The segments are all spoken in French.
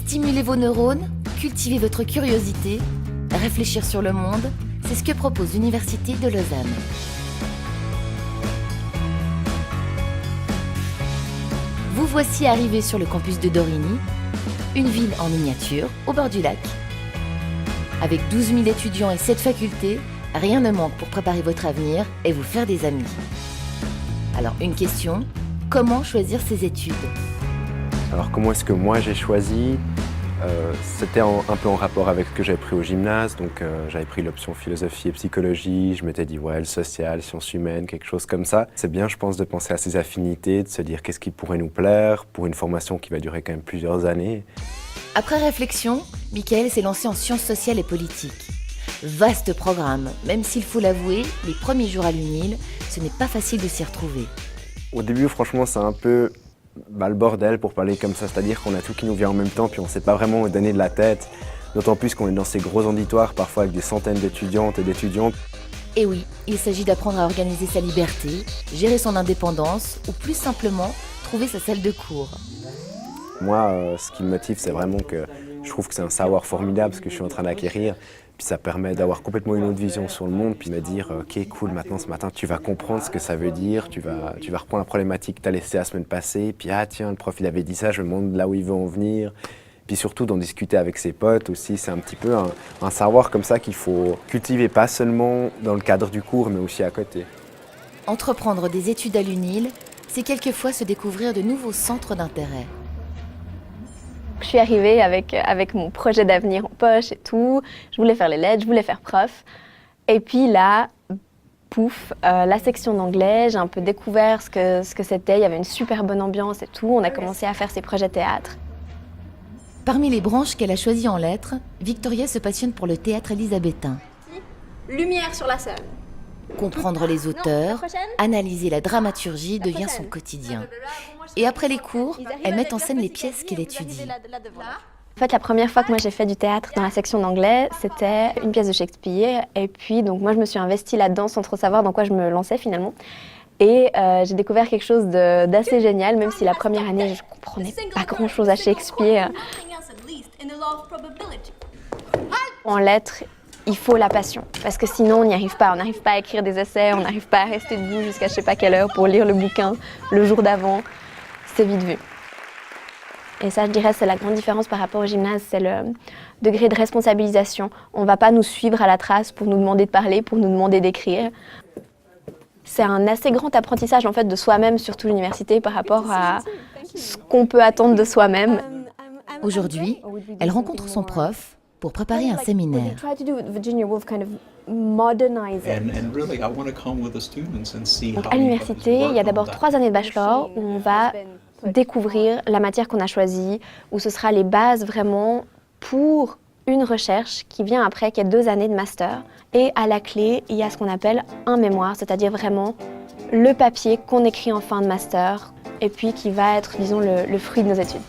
Stimuler vos neurones, cultiver votre curiosité, réfléchir sur le monde, c'est ce que propose l'Université de Lausanne. Vous voici arrivé sur le campus de Dorigny, une ville en miniature au bord du lac. Avec 12 000 étudiants et 7 facultés, rien ne manque pour préparer votre avenir et vous faire des amis. Alors une question, comment choisir ses études ? Alors comment est-ce que moi j'ai choisi ? C'était un peu en rapport avec ce que j'avais pris au gymnase, donc j'avais pris l'option philosophie et psychologie, je m'étais dit ouais, le social, sciences humaines, quelque chose comme ça. C'est bien je pense de penser à ses affinités, de se dire qu'est-ce qui pourrait nous plaire pour une formation qui va durer quand même plusieurs années. Après réflexion, Michael s'est lancé en sciences sociales et politiques. Vaste programme, même s'il faut l'avouer, les premiers jours à l'UNIL, ce n'est pas facile de s'y retrouver. Au début franchement c'est un peu le bordel pour parler comme ça, c'est-à-dire qu'on a tout qui nous vient en même temps puis on ne sait pas vraiment où donner de la tête, d'autant plus qu'on est dans ces gros auditoires parfois avec des centaines d'étudiantes et d'étudiants. Et oui, il s'agit d'apprendre à organiser sa liberté, gérer son indépendance ou plus simplement trouver sa salle de cours. Moi, ce qui me motive, c'est vraiment que je trouve que c'est un savoir formidable ce que je suis en train d'acquérir. Puis ça permet d'avoir complètement une autre vision sur le monde, puis de me dire « Ok, cool, maintenant ce matin, tu vas comprendre ce que ça veut dire, tu vas reprendre la problématique que tu as laissée la semaine passée, puis ah tiens, le prof il avait dit ça, je me demande là où il veut en venir. » Puis surtout d'en discuter avec ses potes aussi, c'est un petit peu un savoir comme ça qu'il faut cultiver, pas seulement dans le cadre du cours, mais aussi à côté. Entreprendre des études à l'UNIL, c'est quelquefois se découvrir de nouveaux centres d'intérêt. Je suis arrivée avec mon projet d'avenir en poche et tout. Je voulais faire les lettres, je voulais faire prof. Et puis là, pouf, la section d'anglais, j'ai un peu découvert ce que c'était. Il y avait une super bonne ambiance et tout. On a commencé à faire ses projets théâtre. Parmi les branches qu'elle a choisies en lettres, Victoria se passionne pour le théâtre élisabétain. Lumière sur la scène. Comprendre les auteurs, analyser la dramaturgie devient son quotidien. Et après les cours, elle met en scène les pièces qu'elle étudie. En fait, la première fois que moi j'ai fait du théâtre dans la section d'anglais, c'était une pièce de Shakespeare. Et puis, donc moi je me suis investie là-dedans sans trop savoir dans quoi je me lançais finalement. Et j'ai découvert quelque chose d'assez génial, même si la première année je comprenais pas grand-chose à Shakespeare. En lettres, il faut la passion, parce que sinon on n'y arrive pas. On n'arrive pas à écrire des essais, on n'arrive pas à rester debout jusqu'à je sais pas quelle heure pour lire le bouquin le jour d'avant. C'est vite vu. Et ça, je dirais, c'est la grande différence par rapport au gymnase, c'est le degré de responsabilisation. On ne va pas nous suivre à la trace pour nous demander de parler, pour nous demander d'écrire. C'est un assez grand apprentissage en fait, de soi-même, surtout l'université, par rapport à ce qu'on peut attendre de soi-même. Aujourd'hui, elle rencontre son prof pour préparer un séminaire. Donc à l'université, il y a d'abord 3 années de bachelor où on va découvrir la matière qu'on a choisie, où ce sera les bases vraiment pour une recherche qui vient après, qui est 2 années de master. Et à la clé, il y a ce qu'on appelle un mémoire, c'est-à-dire vraiment le papier qu'on écrit en fin de master et puis qui va être, disons, le fruit de nos études.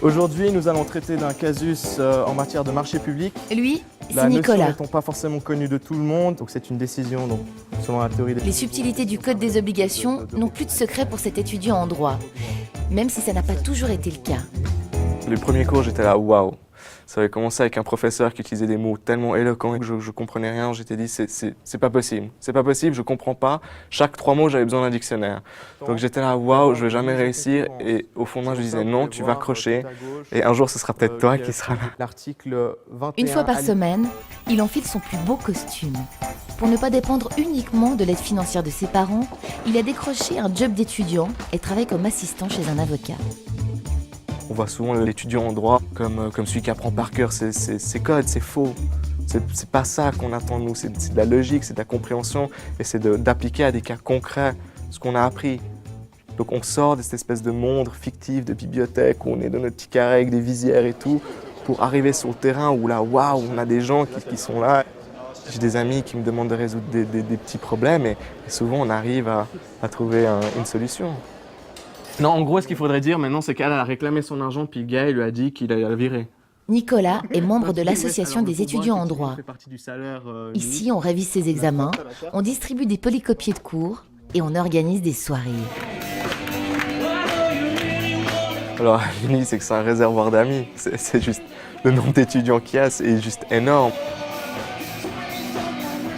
Aujourd'hui, nous allons traiter d'un casus en matière de marché public. Lui, c'est La Nicolas. notion n'étant pas forcément connue de tout le monde, donc c'est une décision donc, selon la théorie des... Les subtilités du code des obligations n'ont plus de secret pour cet étudiant en droit, même si ça n'a pas toujours été le cas. Les premiers cours, j'étais là, waouh! Ça avait commencé avec un professeur qui utilisait des mots tellement éloquents que je comprenais rien. J'étais dit, c'est pas possible. C'est pas possible, je comprends pas. Chaque 3 mots, j'avais besoin d'un dictionnaire. Donc j'étais là, waouh, je vais jamais réussir. Et au fond de moi, je disais, non, tu vas accrocher. Et un jour, ce sera peut-être toi qui seras là. L'article 21... Une fois par semaine, il enfile son plus beau costume. Pour ne pas dépendre uniquement de l'aide financière de ses parents, il a décroché un job d'étudiant et travaille comme assistant chez un avocat. On voit souvent l'étudiant en droit comme celui qui apprend par cœur ses codes, c'est faux. C'est pas ça qu'on attend de nous, c'est de la logique, c'est de la compréhension et c'est d'appliquer à des cas concrets ce qu'on a appris. Donc on sort de cette espèce de monde fictif de bibliothèque où on est dans notre petit carré avec des visières et tout pour arriver sur le terrain où là, waouh, on a des gens qui sont là. J'ai des amis qui me demandent de résoudre des petits problèmes et souvent on arrive à trouver une solution. Non, en gros, ce qu'il faudrait dire maintenant, c'est qu'elle a réclamé son argent, puis Gaël lui a dit qu'il allait la virer. Nicolas est membre de l'association des étudiants en droit. Ici, on révise ses examens, on distribue des polycopiés de cours et on organise des soirées. Alors à l'Uni, c'est que c'est un réservoir d'amis. C'est juste, le nombre d'étudiants qu'il y a, c'est juste énorme.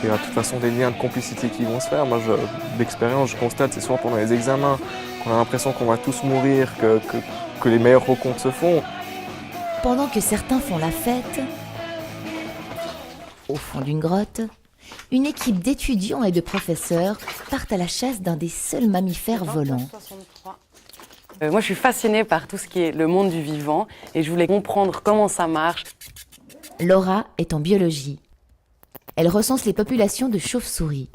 Il y a de toute façon des liens de complicité qui vont se faire. Moi, l'expérience, je constate, c'est souvent pendant les examens qu'on a l'impression qu'on va tous mourir, que les meilleures rencontres se font. Pendant que certains font la fête, au fond d'une grotte, une équipe d'étudiants et de professeurs partent à la chasse d'un des seuls mammifères volants. Moi, je suis fascinée par tout ce qui est le monde du vivant et je voulais comprendre comment ça marche. Laura est en biologie. Elle recense les populations de chauves-souris.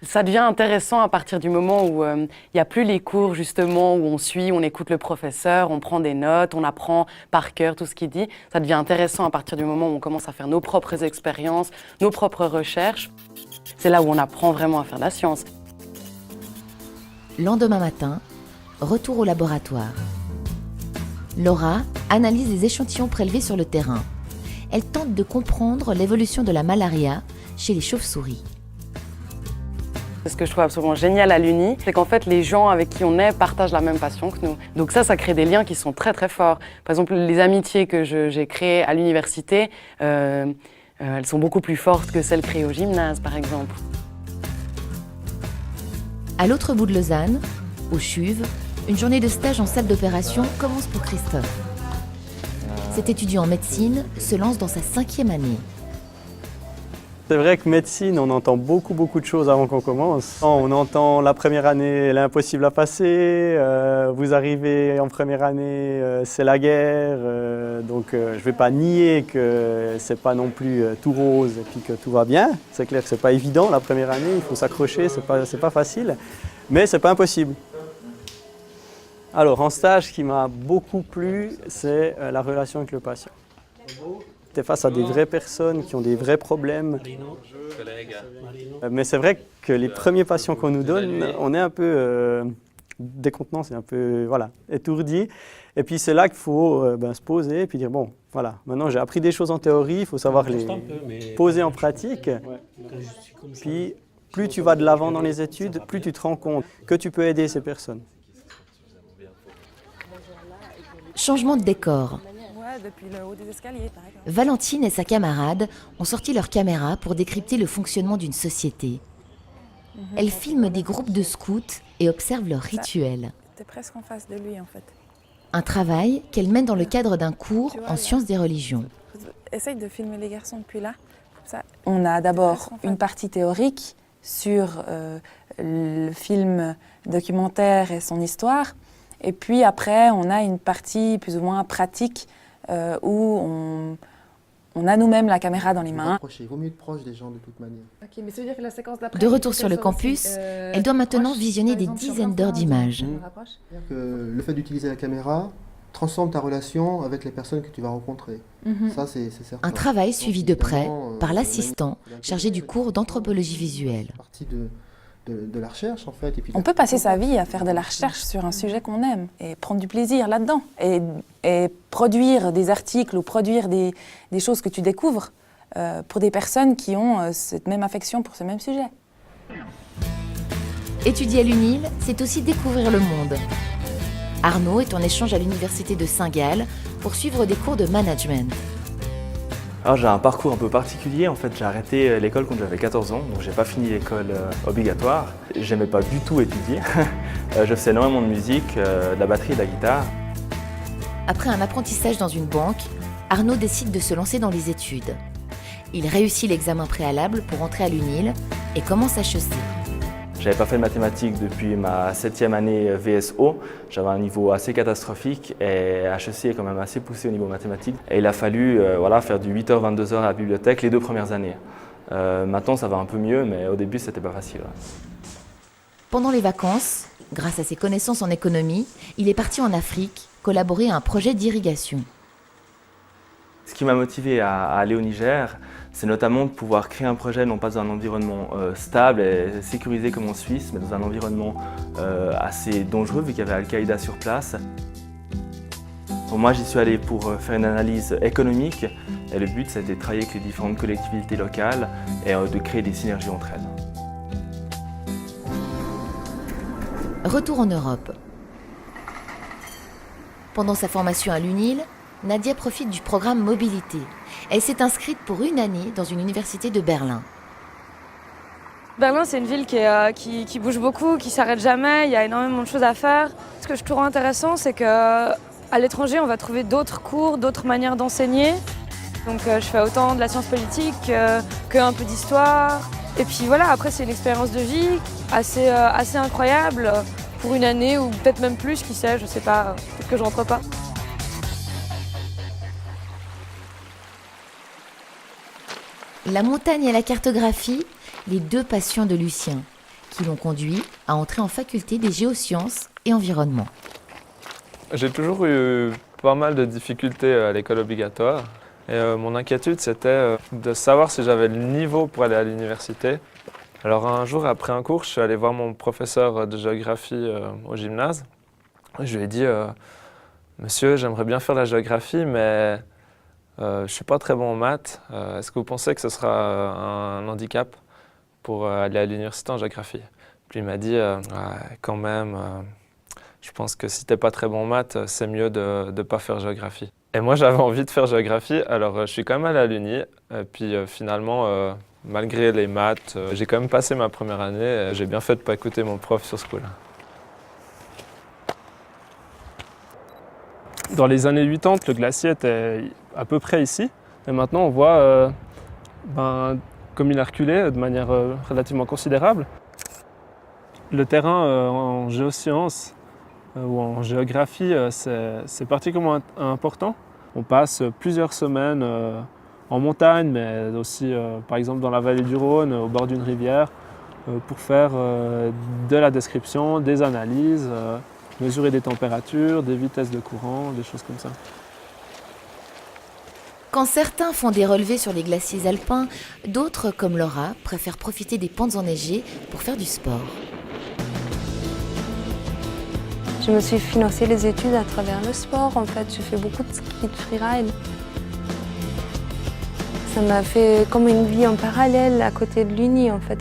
Ça devient intéressant à partir du moment où il n'y a plus les cours justement où on suit, on écoute le professeur, on prend des notes, on apprend par cœur tout ce qu'il dit. Ça devient intéressant à partir du moment où on commence à faire nos propres expériences, nos propres recherches. C'est là où on apprend vraiment à faire de la science. Lendemain matin, retour au laboratoire. Laura analyse les échantillons prélevés sur le terrain. Elle tente de comprendre l'évolution de la malaria chez les chauves-souris. Ce que je trouve absolument génial à l'Uni, c'est qu'en fait, les gens avec qui on est partagent la même passion que nous. Donc ça crée des liens qui sont très très forts. Par exemple, les amitiés que j'ai créées à l'université, elles sont beaucoup plus fortes que celles créées au gymnase, par exemple. À l'autre bout de Lausanne, au CHUV, une journée de stage en salle d'opération commence pour Christophe. Cet étudiant en médecine se lance dans sa 5e année. C'est vrai que médecine, on entend beaucoup de choses avant qu'on commence. On entend la première année, elle est impossible à passer. Vous arrivez en première année, c'est la guerre. Donc je ne vais pas nier que c'est pas non plus tout rose et puis que tout va bien. C'est clair que c'est pas évident la première année, il faut s'accrocher, c'est pas facile. Mais c'est pas impossible. Alors en stage, ce qui m'a beaucoup plu, c'est la relation avec le patient. Tu es face à des vraies personnes qui ont des vrais problèmes. Mais c'est vrai que les premiers patients qu'on nous donne, on est un peu décontenant, c'est un peu étourdi. Et puis c'est là qu'il faut se poser et puis dire bon, voilà, maintenant j'ai appris des choses en théorie, il faut savoir les poser en pratique. Puis plus tu vas de l'avant dans les études, plus tu te rends compte que tu peux aider ces personnes. Changement de décor. Depuis le haut des escaliers, par exemple. Valentine et sa camarade ont sorti leur caméra pour décrypter le fonctionnement d'une société. Elles filment des groupes de scouts et observent leurs rituels. T'es presque en face de lui, en fait. Un travail qu'elles mènent dans le cadre d'un cours en sciences des religions. Essaye de filmer les garçons depuis là. Ça. On a d'abord une partie théorique sur le film documentaire et son histoire. Et puis après, on a une partie plus ou moins pratique où on a nous-mêmes la caméra dans les mains. Il vaut mieux être proche des gens de toute manière. Okay, mais ça veut dire que la séquence d'après, de retour sur le campus, elle doit maintenant visionner des dizaines d'heures d'images. Le fait d'utiliser la caméra transforme ta relation avec les personnes que tu vas rencontrer. Ça, c'est certain. Un travail suivi de près par l'assistant chargé du cours d'anthropologie visuelle. De la recherche en fait. Et puis on peut passer sa vie à faire de la recherche sur un sujet qu'on aime et prendre du plaisir là-dedans. Et produire des articles ou produire des choses que tu découvres pour des personnes qui ont cette même affection pour ce même sujet. Étudier à l'UNIL, c'est aussi découvrir le monde. Arnaud est en échange à l'université de Saint-Gall pour suivre des cours de management. Alors j'ai un parcours un peu particulier, en fait j'ai arrêté l'école quand j'avais 14 ans, donc j'ai pas fini l'école obligatoire. J'aimais pas du tout étudier, je faisais énormément de musique, de la batterie et de la guitare. Après un apprentissage dans une banque, Arnaud décide de se lancer dans les études. Il réussit l'examen préalable pour entrer à l'UNIL et commence HEC. J'avais pas fait de mathématiques depuis ma 7e année VSO. J'avais un niveau assez catastrophique et HEC est quand même assez poussé au niveau mathématique. Et il a fallu faire du 8h, 22h à la bibliothèque les 2 premières années. Maintenant, ça va un peu mieux, mais au début, c'était pas facile. Pendant les vacances, grâce à ses connaissances en économie, il est parti en Afrique collaborer à un projet d'irrigation. Ce qui m'a motivé à aller au Niger, c'est notamment de pouvoir créer un projet non pas dans un environnement stable et sécurisé comme en Suisse, mais dans un environnement assez dangereux vu qu'il y avait Al-Qaïda sur place. Pour moi, j'y suis allé pour faire une analyse économique et le but c'était de travailler avec les différentes collectivités locales et de créer des synergies entre elles. Retour en Europe. Pendant sa formation à l'UNIL, Nadia profite du programme Mobilité. Elle s'est inscrite pour 1 année dans une université de Berlin. Berlin, c'est une ville qui bouge beaucoup, qui s'arrête jamais, il y a énormément de choses à faire. Ce que je trouve intéressant, c'est qu'à l'étranger, on va trouver d'autres cours, d'autres manières d'enseigner. Donc je fais autant de la science politique qu'un peu d'histoire. Et puis voilà, après c'est une expérience de vie assez incroyable pour 1 année ou peut-être même plus, qui sait, je sais pas, peut-être que je rentre pas. La montagne et la cartographie, les 2 passions de Lucien, qui l'ont conduit à entrer en faculté des géosciences et environnement. J'ai toujours eu pas mal de difficultés à l'école obligatoire. Et mon inquiétude, c'était de savoir si j'avais le niveau pour aller à l'université. Alors un jour, après un cours, je suis allé voir mon professeur de géographie au gymnase. Je lui ai dit « Monsieur, j'aimerais bien faire la géographie, mais je ne suis pas très bon en maths. Est-ce que vous pensez que ce sera un handicap pour aller à l'université en géographie ?» Puis il m'a dit quand même, je pense que si tu n'es pas très bon en maths, c'est mieux de ne pas faire géographie. » Et moi, j'avais envie de faire géographie, alors je suis quand même allé à l'Uni. Et puis finalement, malgré les maths, j'ai quand même passé ma première année. J'ai bien fait de ne pas écouter mon prof sur ce coup-là. Dans les années 80, le glacier était à peu près ici. Et maintenant, on voit comme il a reculé de manière relativement considérable. Le terrain en géosciences ou en géographie, c'est particulièrement important. On passe plusieurs semaines en montagne, mais aussi par exemple dans la vallée du Rhône, au bord d'une rivière, pour faire de la description, des analyses, mesurer des températures, des vitesses de courant, des choses comme ça. Quand certains font des relevés sur les glaciers alpins, d'autres, comme Laura, préfèrent profiter des pentes enneigées pour faire du sport. Je me suis financé les études à travers le sport, en fait. Je fais beaucoup de ski de freeride. Ça m'a fait comme une vie en parallèle à côté de l'Uni, en fait.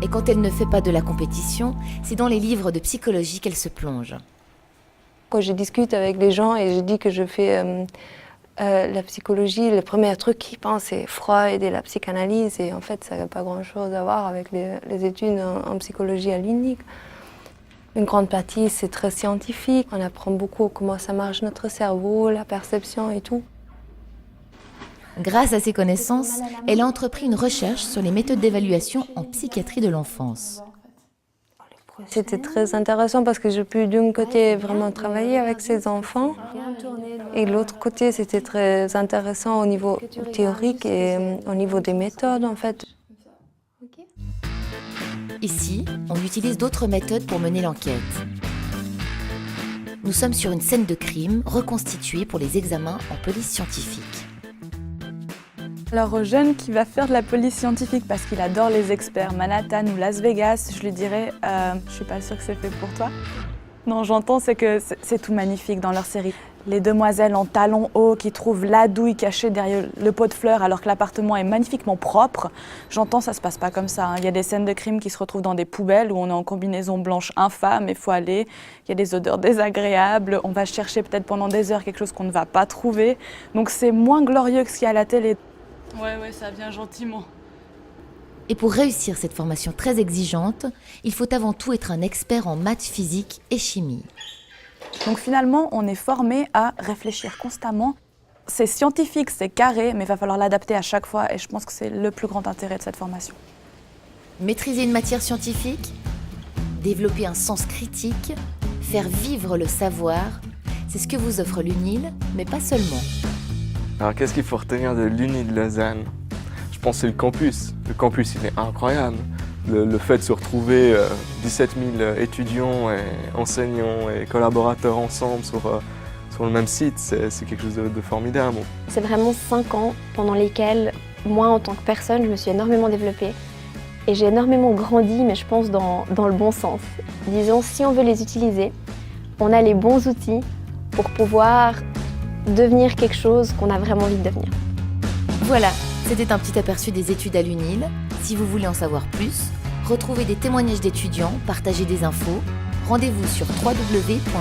Et quand elle ne fait pas de la compétition, c'est dans les livres de psychologie qu'elle se plonge. Quand je discute avec les gens et je dis que je fais la psychologie, le premier truc qu'ils pensent, c'est Freud et la psychanalyse. Et en fait, ça n'a pas grand-chose à voir avec les études en psychologie à l'Uni. Une grande partie, c'est très scientifique. On apprend beaucoup comment ça marche notre cerveau, la perception et tout. Grâce à ses connaissances, elle a entrepris une recherche sur les méthodes d'évaluation en psychiatrie de l'enfance. C'était très intéressant parce que j'ai pu d'un côté vraiment travailler avec ces enfants et de l'autre côté, c'était très intéressant au niveau théorique et au niveau des méthodes en fait. Ici, on utilise d'autres méthodes pour mener l'enquête. Nous sommes sur une scène de crime reconstituée pour les examens en police scientifique. Alors au jeune qui va faire de la police scientifique parce qu'il adore les experts, Manhattan ou Las Vegas, je lui dirais je suis pas sûre que c'est fait pour toi. Non, j'entends, c'est que c'est tout magnifique dans leur série. Les demoiselles en talons hauts qui trouvent la douille cachée derrière le pot de fleurs alors que l'appartement est magnifiquement propre. J'entends, ça se passe pas comme ça. Il y a des scènes de crime qui se retrouvent dans des poubelles où on est en combinaison blanche infâme, il faut aller. Il y a des odeurs désagréables, on va chercher peut-être pendant des heures quelque chose qu'on ne va pas trouver. Donc c'est moins glorieux que ce qu'il y a à la télé. Ouais, ça vient gentiment. Et pour réussir cette formation très exigeante, il faut avant tout être un expert en maths, physique et chimie. Donc finalement, on est formé à réfléchir constamment. C'est scientifique, c'est carré, mais il va falloir l'adapter à chaque fois et je pense que c'est le plus grand intérêt de cette formation. Maîtriser une matière scientifique, développer un sens critique, faire vivre le savoir, c'est ce que vous offre l'UNIL, mais pas seulement. Alors qu'est-ce qu'il faut retenir de l'Uni de Lausanne? Je pense que c'est le campus. Le campus, il est incroyable. Le fait de se retrouver 17 000 étudiants, et enseignants et collaborateurs ensemble sur le même site, c'est quelque chose de formidable. C'est vraiment 5 ans pendant lesquels, moi en tant que personne, je me suis énormément développée. Et j'ai énormément grandi, mais je pense dans le bon sens. Disons, si on veut les utiliser, on a les bons outils pour pouvoir devenir quelque chose qu'on a vraiment envie de devenir. Voilà, c'était un petit aperçu des études à l'UNIL. Si vous voulez en savoir plus, retrouvez des témoignages d'étudiants, partagez des infos, Rendez-vous sur www.unil.ch/soc.